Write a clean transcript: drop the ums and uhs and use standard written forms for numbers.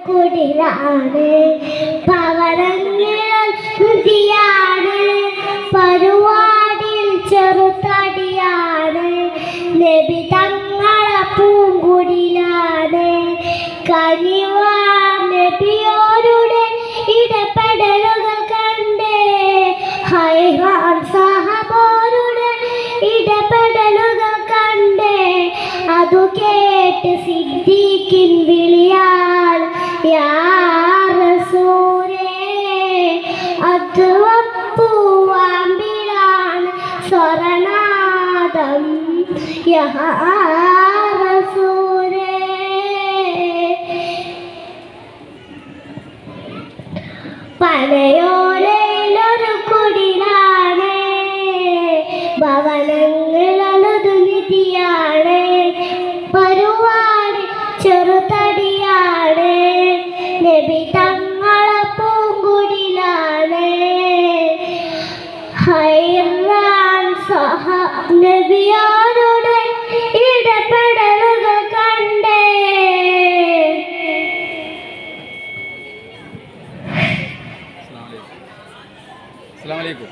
കുടിലാണ് പവനങ്ങൾ ഹൃതിയാണ് പരുവാടിൽ ചെറുതടിയാണ് നബി തങ്ങളെ പൂങ്കുടിലാണ് കനിവാ നബിയോരുടെ ഇടപെടലുകൾ കണ്ട് ഹൈറാൻ സഹബോരുടെ ഇടപെടലുകൾ കണ്ട് അതു കേട്ട് സിദ്ദീഖിൻ വിളിയാൽ യാ റസൂലേ അത് വപ്പുവാമ്പിലാണ് സ്വരനാദം യാ റസൂലേ പനയോലയിലൊരു കുടിലാണ് ഭവനങ്ങളത് നിധിയാണ് പരുവാടി ചെറുതടിയാണ് നബി തങ്ങളെ പൂങ്കുടിലാണ് ഹൈറാൻ സഹ നബിയോരുടെ ഇടപെടലുകൾ കണ്ടേ. അസ്സലാമു അലൈക്കും.